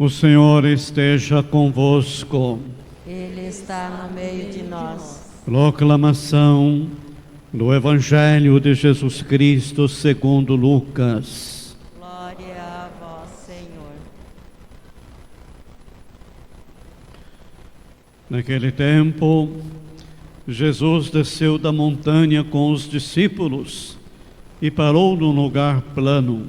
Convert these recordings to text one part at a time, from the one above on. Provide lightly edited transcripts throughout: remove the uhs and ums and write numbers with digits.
O Senhor esteja convosco. Ele está no meio de nós. Proclamação do Evangelho de Jesus Cristo segundo Lucas. Glória a vós, Senhor. Naquele tempo, Jesus desceu da montanha com os discípulos e parou num lugar plano.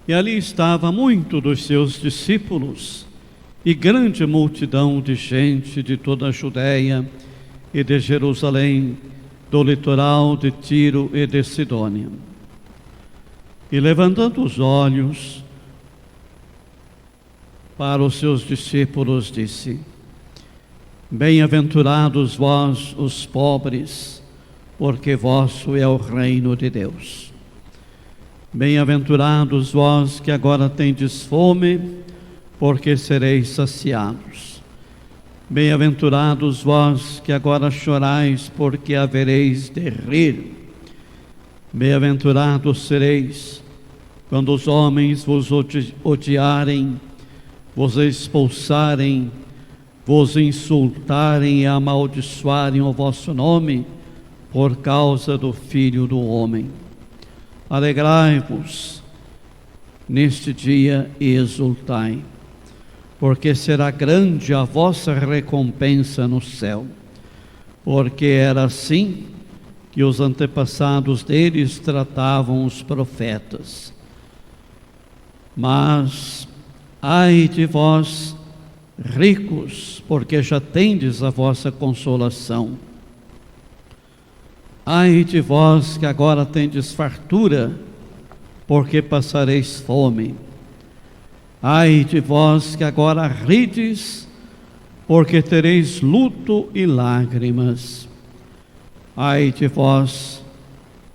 E ali estava muito dos seus discípulos e grande multidão de gente de toda a Judéia e de Jerusalém, do litoral de Tiro e de Sidônia. E levantando os olhos para os seus discípulos, disse: Bem-aventurados vós, os pobres, porque vosso é o reino de Deus. Bem-aventurados vós que agora tendes fome, porque sereis saciados. Bem-aventurados vós que agora chorais, porque havereis de rir. Bem-aventurados sereis quando os homens vos odiarem, vos expulsarem, vos insultarem e amaldiçoarem o vosso nome por causa do Filho do Homem. Alegrai-vos neste dia e exultai, porque será grande a vossa recompensa no céu, porque era assim que os antepassados deles tratavam os profetas. Mas ai de vós, ricos, porque já tendes a vossa consolação. Ai de vós que agora tendes fartura, porque passareis fome. Ai de vós que agora rides, porque tereis luto e lágrimas. Ai de vós,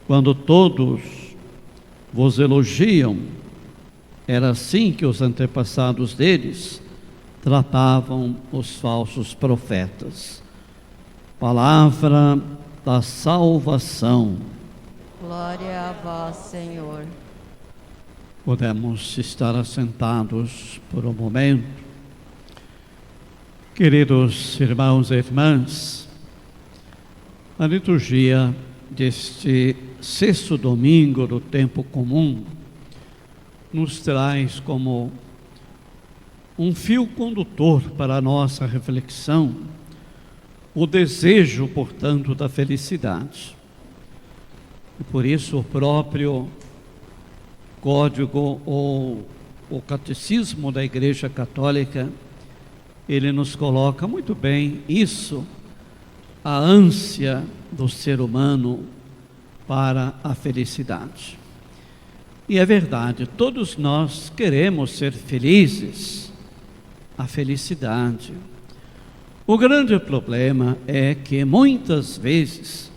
quando todos vos elogiam. Era assim que os antepassados deles tratavam os falsos profetas. Palavra da salvação. Glória a vós, Senhor. Podemos estar assentados por um momento. Queridos irmãos e irmãs, a liturgia deste sexto domingo do tempo comum nos traz como um fio condutor para a nossa reflexão o desejo, portanto, da felicidade. E por isso o próprio código ou o catecismo da Igreja Católica, ele nos coloca muito bem isso, a ânsia do ser humano para a felicidade. E é verdade, todos nós queremos ser felizes, a felicidade. O grande problema é que muitas vezes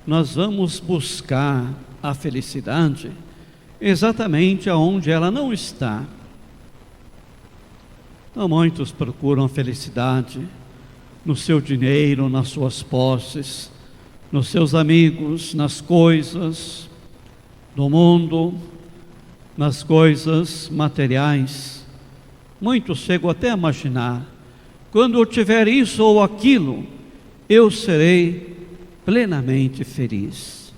nós vamos buscar a felicidade exatamente aonde ela não está. Então, muitos procuram a felicidade no seu dinheiro, nas suas posses, nos seus amigos, nas coisas do mundo, nas coisas materiais. Muitos chegam até a imaginar: quando eu tiver isso ou aquilo, eu serei plenamente feliz.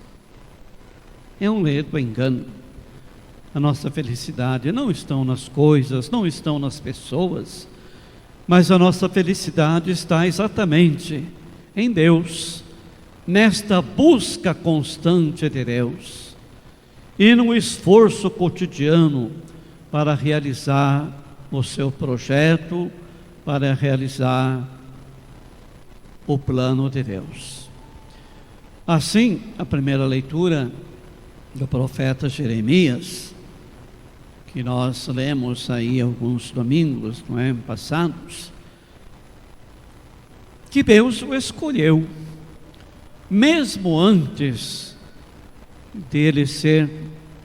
É um ledo engano. A nossa felicidade não está nas coisas, não está nas pessoas, mas a nossa felicidade está exatamente em Deus, nesta busca constante de Deus e no esforço cotidiano para realizar o seu projeto, para realizar o plano de Deus. Assim, a primeira leitura do profeta Jeremias, que nós lemos aí alguns domingos, passados, que Deus o escolheu, mesmo antes dele ser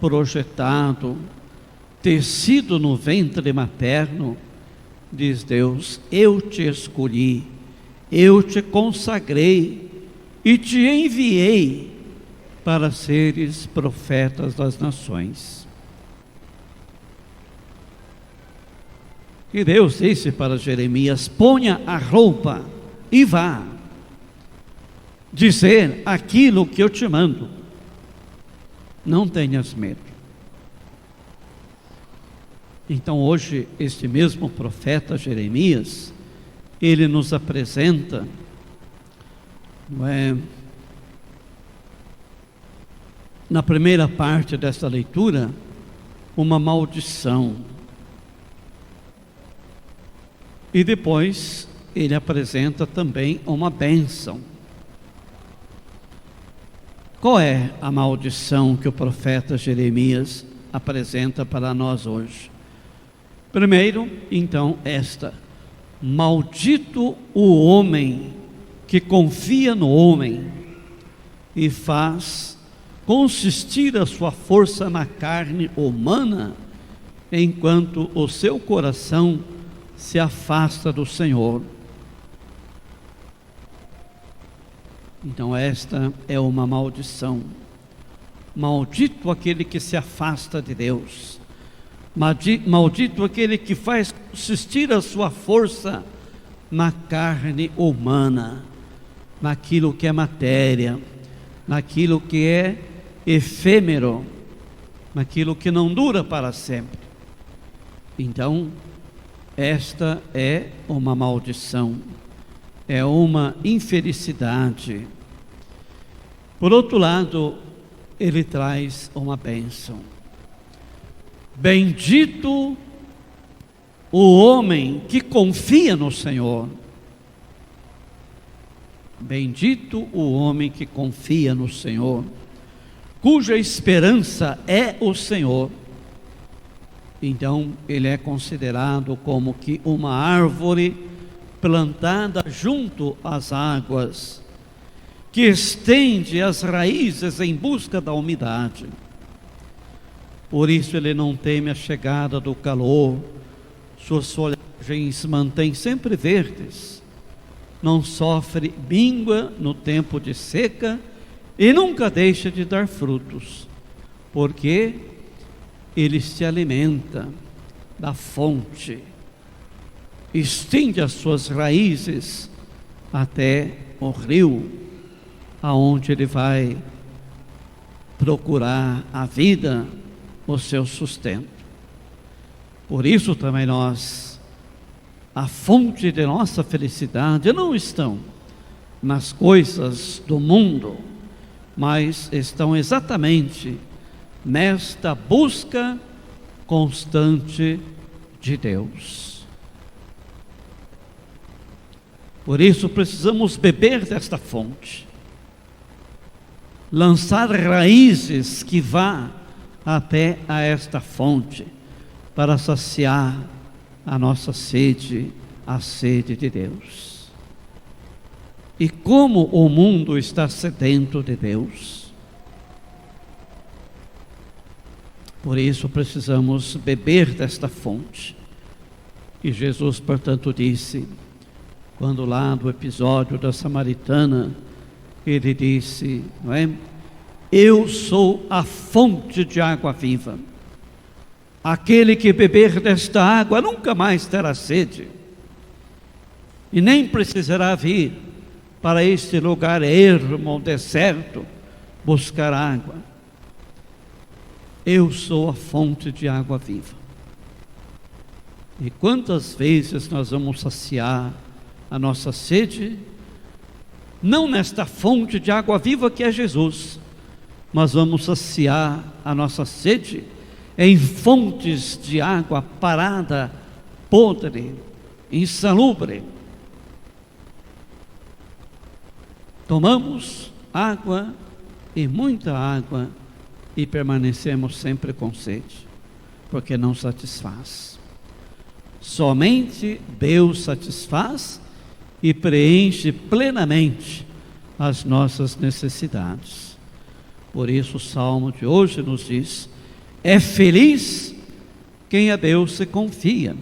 projetado, tecido no ventre materno. Diz Deus: eu te escolhi, eu te consagrei e te enviei para seres profetas das nações. E Deus disse para Jeremias: ponha a roupa e vá dizer aquilo que eu te mando. Não tenhas medo. Então hoje, este mesmo profeta Jeremias, ele nos apresenta, na primeira parte desta leitura, uma maldição. E depois ele apresenta também uma bênção. Qual é a maldição que o profeta Jeremias apresenta para nós hoje? Primeiro, então, esta: maldito o homem que confia no homem e faz consistir a sua força na carne humana, enquanto o seu coração se afasta do Senhor. Então esta é uma maldição. Maldito aquele que se afasta de Deus. Maldito aquele que faz consistir a sua força na carne humana, naquilo que é matéria, naquilo que é efêmero, naquilo que não dura para sempre. Então, esta é uma maldição, é uma infelicidade. Por outro lado, ele traz uma bênção. Bendito o homem que confia no Senhor. Bendito o homem que confia no Senhor, cuja esperança é o Senhor. Então ele é considerado como que uma árvore plantada junto às águas, que estende as raízes em busca da umidade. Por isso ele não teme a chegada do calor, suas folhagens se mantêm sempre verdes, não sofre míngua no tempo de seca e nunca deixa de dar frutos, porque ele se alimenta da fonte, estende as suas raízes até o rio, aonde ele vai procurar a vida, o seu sustento. Por isso também nós, a fonte de nossa felicidade não estão nas coisas do mundo, mas estão exatamente nesta busca constante de Deus. Por isso precisamos beber desta fonte, lançar raízes que vá até a esta fonte, para saciar a nossa sede, a sede de Deus. E como o mundo está sedento de Deus, por isso precisamos beber desta fonte. E Jesus, portanto, disse, quando lá do episódio da Samaritana, ele disse, não é? Eu sou a fonte de água viva. Aquele que beber desta água nunca mais terá sede, e nem precisará vir para este lugar ermo, deserto, buscar água. Eu sou a fonte de água viva. E quantas vezes nós vamos saciar a nossa sede, não nesta fonte de água viva que é Jesus, mas vamos saciar a nossa sede em fontes de água parada, podre, insalubre. Tomamos água, e muita água, e permanecemos sempre com sede, porque não satisfaz. Somente Deus satisfaz e preenche plenamente as nossas necessidades. Por isso o Salmo de hoje nos diz: é feliz quem a Deus se confia.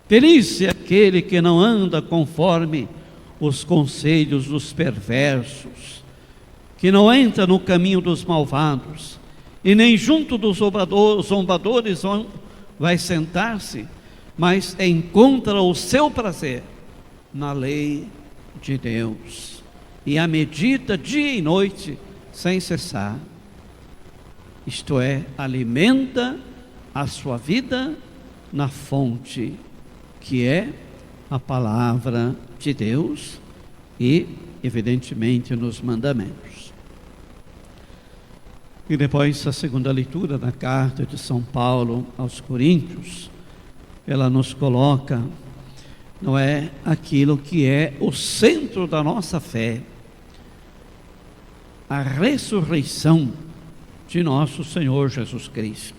Feliz é aquele que não anda conforme os conselhos dos perversos, que não entra no caminho dos malvados, e nem junto dos zombadores vai sentar-se, mas encontra o seu prazer na lei de Deus, e a medita dia e noite sem cessar. Isto é, alimenta a sua vida na fonte, que é a palavra de Deus e, evidentemente, nos mandamentos. E depois, a segunda leitura da carta de São Paulo aos Coríntios, ela nos coloca, não é, aquilo que é o centro da nossa fé, a ressurreição de nosso Senhor Jesus Cristo.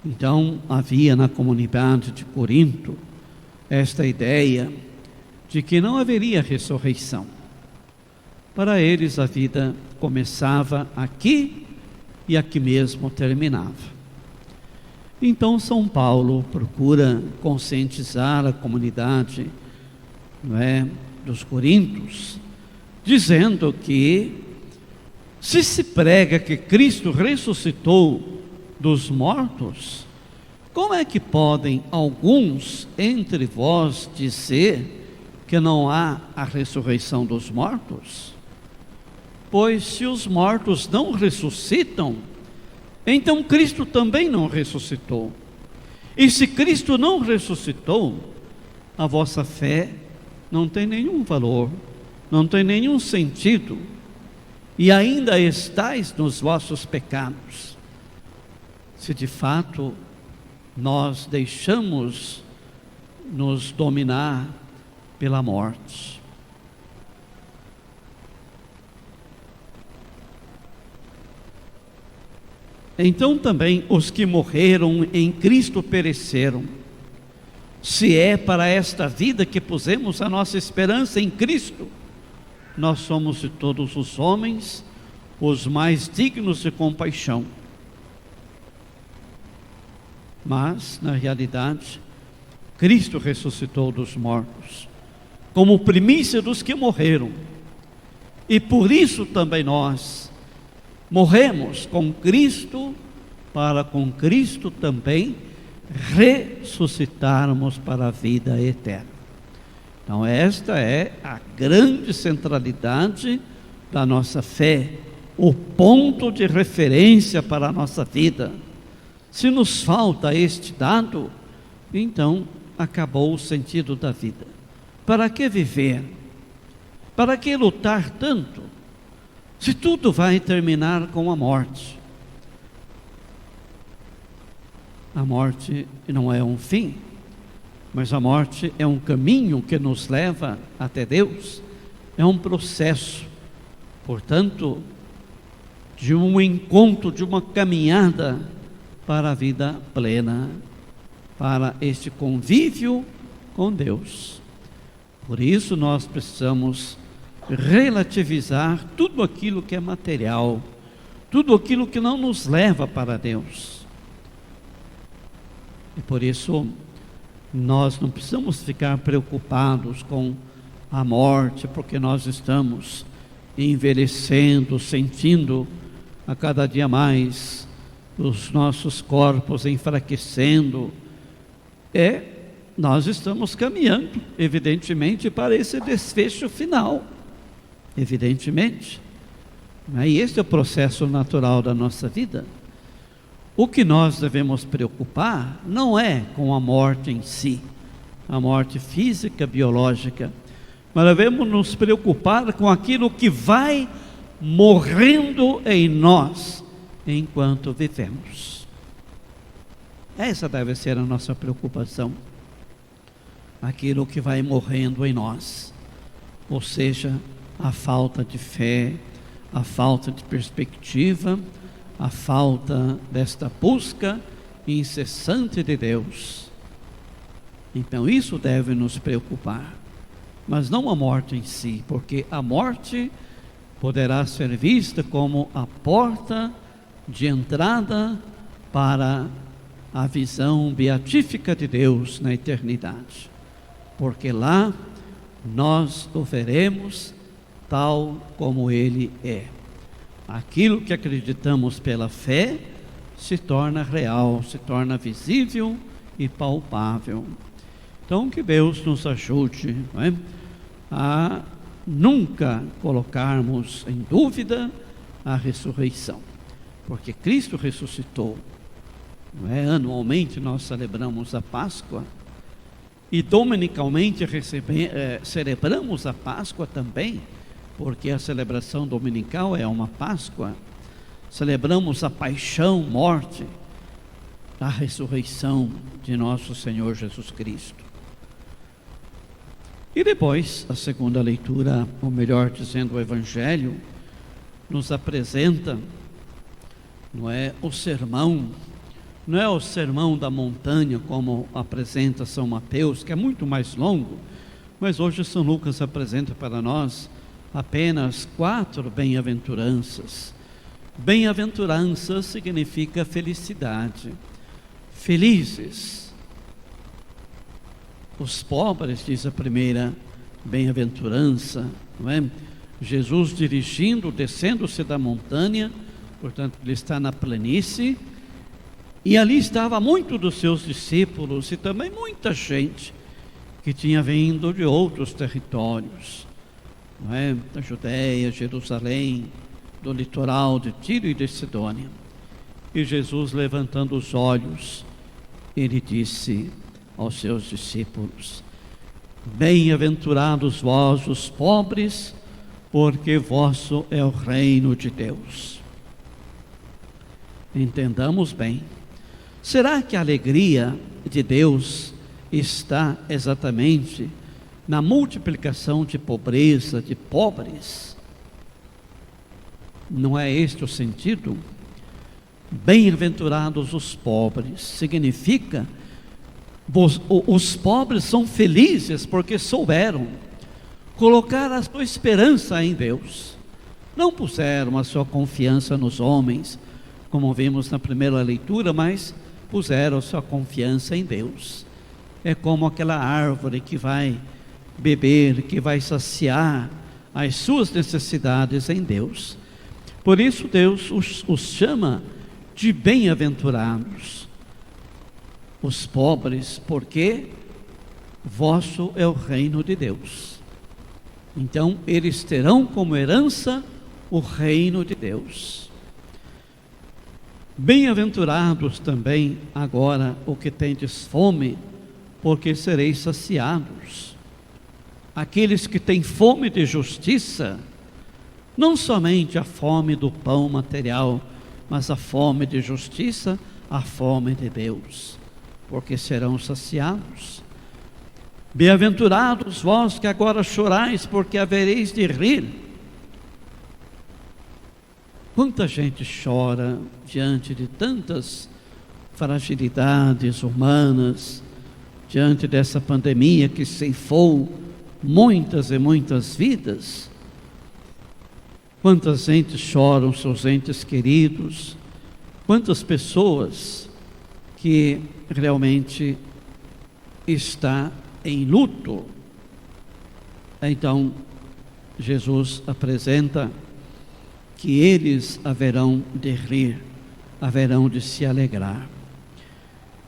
Então, havia na comunidade de Corinto esta ideia de que não haveria ressurreição. Para eles a vida começava aqui e aqui mesmo terminava. Então São Paulo procura conscientizar a comunidade, não é, dos coríntios, dizendo que se prega que Cristo ressuscitou dos mortos, como é que podem alguns entre vós dizer que não há a ressurreição dos mortos? Pois se os mortos não ressuscitam, então Cristo também não ressuscitou. E se Cristo não ressuscitou, a vossa fé não tem nenhum valor, não tem nenhum sentido, e ainda estáis nos vossos pecados. Se de fato nós deixamos nos dominar pela morte. Então também os que morreram em Cristo pereceram. Se é para esta vida que pusemos a nossa esperança em Cristo, nós somos de todos os homens os mais dignos de compaixão. Mas, na realidade, Cristo ressuscitou dos mortos, como primícia dos que morreram. E por isso também nós morremos com Cristo, para com Cristo também ressuscitarmos para a vida eterna. Então esta é a grande centralidade da nossa fé, o ponto de referência para a nossa vida. Se nos falta este dado, então acabou o sentido da vida. Para que viver? Para que lutar tanto? Se tudo vai terminar com a morte. A morte não é um fim, mas a morte é um caminho que nos leva até Deus, é um processo, portanto, de um encontro, de uma caminhada para a vida plena, para este convívio com Deus. Por isso nós precisamos relativizar tudo aquilo que é material, tudo aquilo que não nos leva para Deus. E por isso nós não precisamos ficar preocupados com a morte, porque nós estamos envelhecendo, sentindo a cada dia mais os nossos corpos enfraquecendo. Nós estamos caminhando, evidentemente, para esse desfecho final, evidentemente. E este é o processo natural da nossa vida. O que nós devemos preocupar não é com a morte em si, a morte física, biológica, mas devemos nos preocupar com aquilo que vai morrendo em nós enquanto vivemos. Essa deve ser a nossa preocupação, aquilo que vai morrendo em nós, ou seja, a falta de fé, a falta de perspectiva, a falta desta busca incessante de Deus. Então isso deve nos preocupar, mas não a morte em si, porque a morte poderá ser vista como a porta de entrada para a visão beatífica de Deus na eternidade, porque lá nós o veremos tal como Ele é. Aquilo que acreditamos pela fé se torna real, se torna visível e palpável. Então, que Deus nos ajude, não é? A nunca colocarmos em dúvida a ressurreição, porque Cristo ressuscitou, não é? Anualmente nós celebramos a Páscoa e dominicalmente celebramos a Páscoa também, porque a celebração dominical é uma Páscoa. Celebramos a paixão, morte, a ressurreição de nosso Senhor Jesus Cristo. E depois, a segunda leitura, ou melhor dizendo, o Evangelho, nos apresenta, não é o sermão, não é o sermão da montanha, como apresenta São Mateus, que é muito mais longo, mas hoje São Lucas apresenta para nós apenas 4 bem-aventuranças. Bem-aventurança significa felicidade. Felizes os pobres, diz a primeira bem-aventurança, não é? Jesus dirigindo, descendo-se da montanha, portanto ele está na planície, e ali estava muito dos seus discípulos e também muita gente que tinha vindo de outros territórios, não é? Da Judéia, Jerusalém, do litoral de Tiro e de Sidônia. E Jesus, levantando os olhos, ele disse aos seus discípulos: bem-aventurados vós os pobres, porque vosso é o reino de Deus. Entendamos bem. Será que a alegria de Deus está exatamente na multiplicação de pobreza, de pobres? Não é este o sentido? Bem-aventurados os pobres significa os pobres são felizes porque souberam colocar a sua esperança em Deus. Não puseram a sua confiança nos homens, como vimos na primeira leitura, mas puseram a sua confiança em Deus. É como aquela árvore que vai beber, que vai saciar as suas necessidades em Deus. Por isso Deus os chama de bem-aventurados, os pobres, porque vosso é o reino de Deus. Então eles terão como herança o reino de Deus. Bem-aventurados também agora o que tendes fome, porque sereis saciados. Aqueles que têm fome de justiça, não somente a fome do pão material, mas a fome de justiça, a fome de Deus, porque serão saciados. Bem-aventurados vós que agora chorais, porque havereis de rir. Quanta gente chora diante de tantas fragilidades humanas, diante dessa pandemia que ceifou muitas e muitas vidas. Quantas entes choram seus entes queridos, quantas pessoas que realmente está em luto. Então Jesus apresenta que eles haverão de rir, haverão de se alegrar.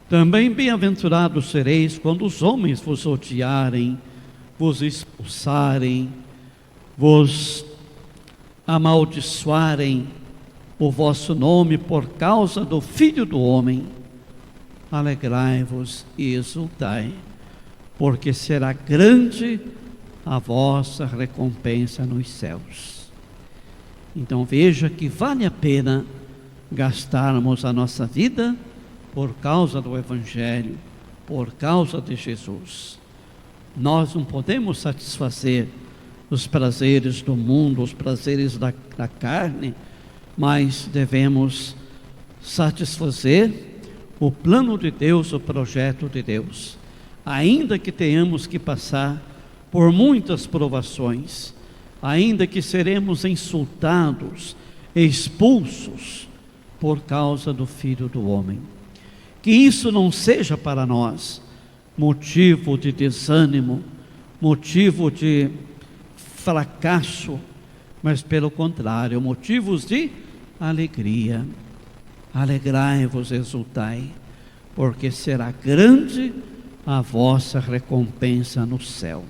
Também bem-aventurados sereis quando os homens vos odiarem, vos expulsarem, vos amaldiçoarem o vosso nome por causa do Filho do Homem. Alegrai-vos e exultai, porque será grande a vossa recompensa nos céus. Então veja que vale a pena gastarmos a nossa vida por causa do Evangelho, por causa de Jesus. Nós não podemos satisfazer os prazeres do mundo, os prazeres da carne, mas devemos satisfazer o plano de Deus, o projeto de Deus. Ainda que tenhamos que passar por muitas provações, ainda que seremos insultados, expulsos por causa do Filho do Homem. Que isso não seja para nós motivo de desânimo, motivo de fracasso, mas pelo contrário, motivos de alegria. Alegrai-vos, exultai, porque será grande a vossa recompensa no céu.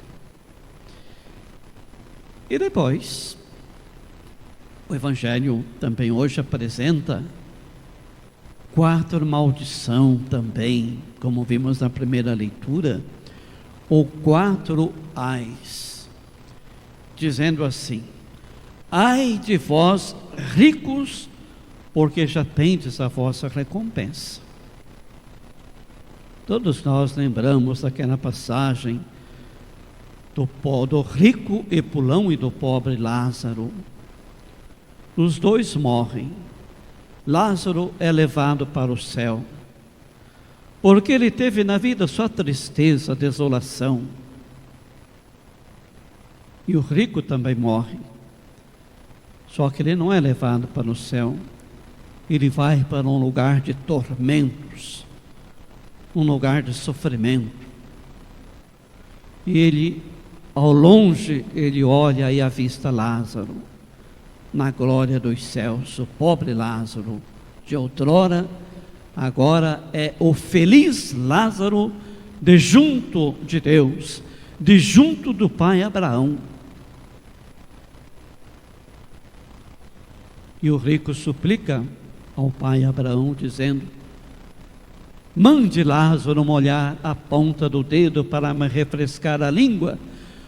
E depois, o Evangelho também hoje apresenta 4 maldições também, como vimos na primeira leitura, ou 4 ais, dizendo assim: ai de vós ricos, porque já tendes a vossa recompensa. Todos nós lembramos daquela passagem do rico Epulão e do pobre Lázaro. Os dois morrem. Lázaro é levado para o céu, porque ele teve na vida só tristeza, desolação. E o rico também morre. Só que ele não é levado para o céu, ele vai para um lugar de tormentos, um lugar de sofrimento. E ele, ao longe, ele olha e avista Lázaro na glória dos céus. O pobre Lázaro de outrora, agora é o feliz Lázaro de junto de Deus, de junto do pai Abraão. E o rico suplica ao pai Abraão, dizendo: mande Lázaro molhar a ponta do dedo para me refrescar a língua,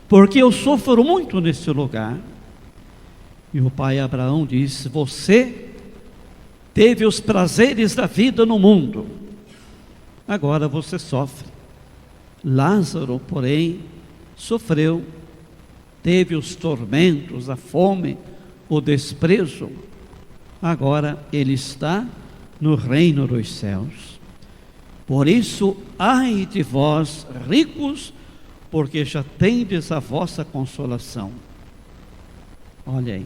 porque eu sofro muito nesse lugar. E o pai Abraão disse: você teve os prazeres da vida no mundo, agora você sofre. Lázaro, porém, sofreu, teve os tormentos, a fome, o desprezo. Agora ele está no reino dos céus. Por isso, ai de vós ricos, porque já tendes a vossa consolação. Olha aí.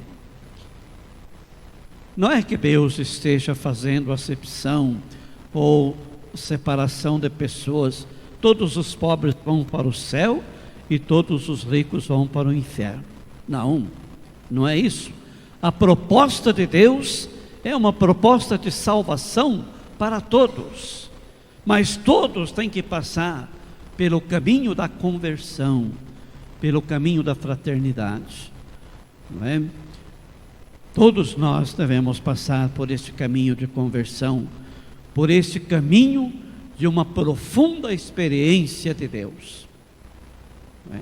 Não é que Deus esteja fazendo acepção ou separação de pessoas. Todos os pobres vão para o céu e todos os ricos vão para o inferno. Não, não é isso. A proposta de Deus é uma proposta de salvação para todos, mas todos têm que passar pelo caminho da conversão, pelo caminho da fraternidade, não é? Todos nós devemos passar por esse caminho de conversão, por esse caminho de uma profunda experiência de Deus, não é?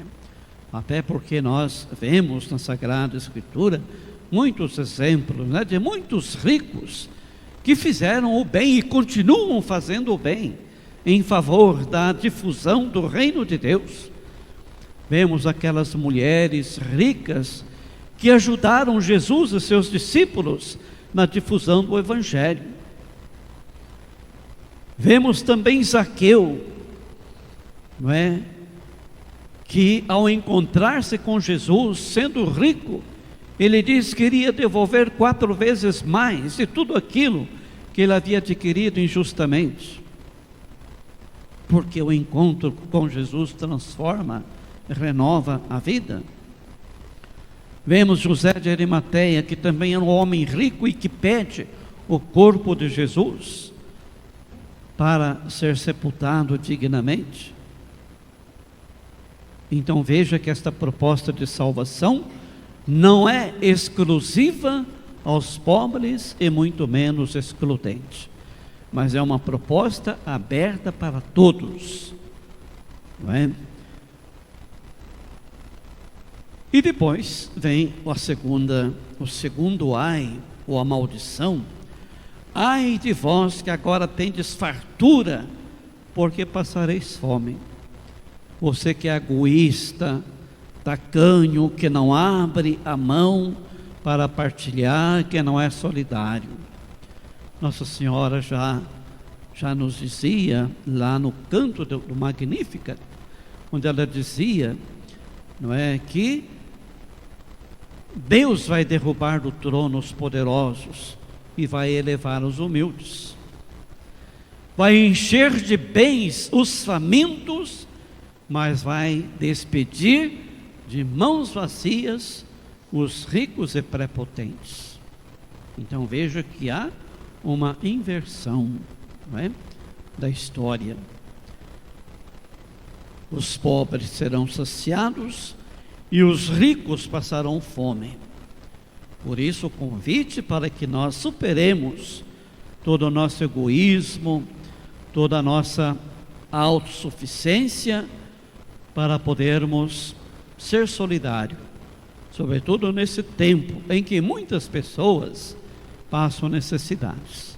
Até porque nós vemos na Sagrada Escritura muitos exemplos, né, de muitos ricos que fizeram o bem e continuam fazendo o bem em favor da difusão do reino de Deus. Vemos aquelas mulheres ricas que ajudaram Jesus e seus discípulos na difusão do Evangelho. Vemos também Zaqueu, não é? Que ao encontrar-se com Jesus, sendo rico, ele diz que iria devolver 4 vezes mais de tudo aquilo que ele havia adquirido injustamente, porque o encontro com Jesus transforma, renova a vida. Vemos José de Arimateia, que também era um homem rico e que pede o corpo de Jesus para ser sepultado dignamente. Então veja que esta proposta de salvação não é exclusiva aos pobres e muito menos excludente, mas é uma proposta aberta para todos, não é? E depois vem o segundo ai, ou a maldição. Ai de vós que agora tendes fartura, porque passareis fome. Você que é egoísta, tacanho, que não abre a mão para partilhar, que não é solidário. Nossa Senhora já nos dizia lá no canto do Magnífica, onde ela dizia, não é, que Deus vai derrubar do trono os poderosos e vai elevar os humildes, vai encher de bens os famintos, mas vai despedir de mãos vazias os ricos e prepotentes. Então veja que há uma inversão, não é? da história. Os pobres serão saciados e os ricos passarão fome. Por isso, o convite para que nós superemos todo o nosso egoísmo, toda a nossa autossuficiência, para podermos ser solidários, sobretudo nesse tempo em que muitas pessoas passam necessidades.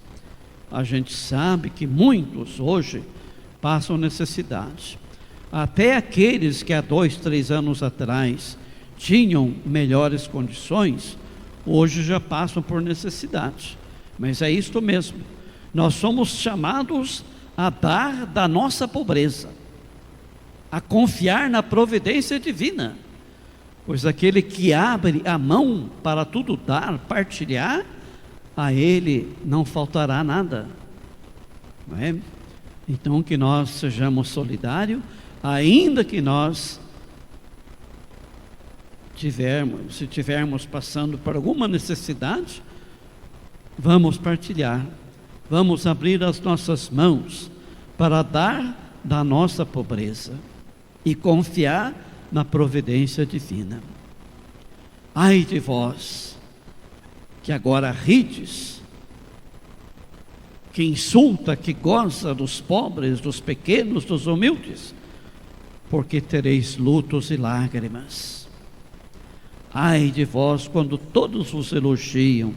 A gente sabe que muitos hoje passam necessidade. Até aqueles que há 2, 3 anos atrás tinham melhores condições, hoje já passam por necessidade. Mas é isto mesmo, nós somos chamados a dar da nossa pobreza, a confiar na providência divina, pois aquele que abre a mão para tudo dar, partilhar, a ele não faltará nada, não é? Então que nós sejamos solidários, ainda que nós se tivermos passando por alguma necessidade, vamos partilhar, vamos abrir as nossas mãos para dar da nossa pobreza e confiar na providência divina. Ai de vós, que agora rides, que insulta, que goza dos pobres, dos pequenos, dos humildes, porque tereis lutos e lágrimas. Ai de vós quando todos vos elogiam,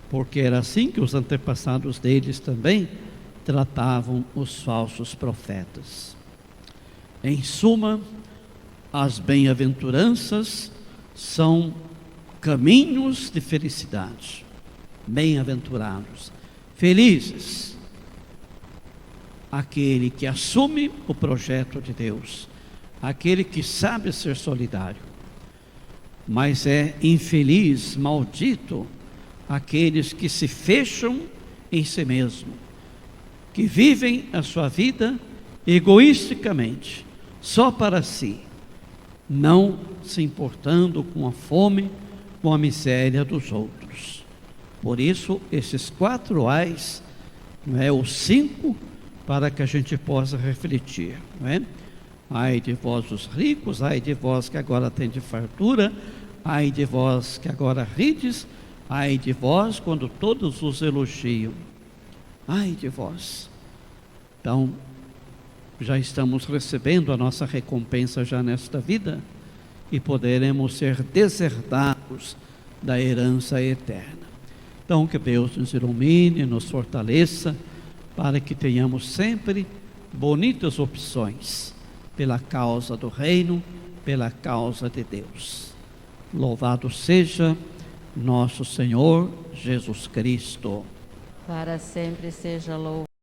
porque era assim que os antepassados deles também tratavam os falsos profetas. Em suma, as bem-aventuranças são caminhos de felicidade. Bem-aventurados, felizes, aquele que assume o projeto de Deus, aquele que sabe ser solidário. Mas é infeliz, maldito, aqueles que se fecham em si mesmo, que vivem a sua vida egoisticamente, só para si, não se importando com a fome, com a miséria dos outros. Por isso, esses 4 ais, não é, os 5, para que a gente possa refletir, não é? Ai de vós os ricos, ai de vós que agora tendes fartura, ai de vós que agora rides, ai de vós quando todos os elogiam, ai de vós. Então, já estamos recebendo a nossa recompensa já nesta vida e poderemos ser deserdados da herança eterna. Então, que Deus nos ilumine, nos fortaleça, para que tenhamos sempre bonitas opções pela causa do reino, pela causa de Deus. Louvado seja nosso Senhor Jesus Cristo. Para sempre seja louvado.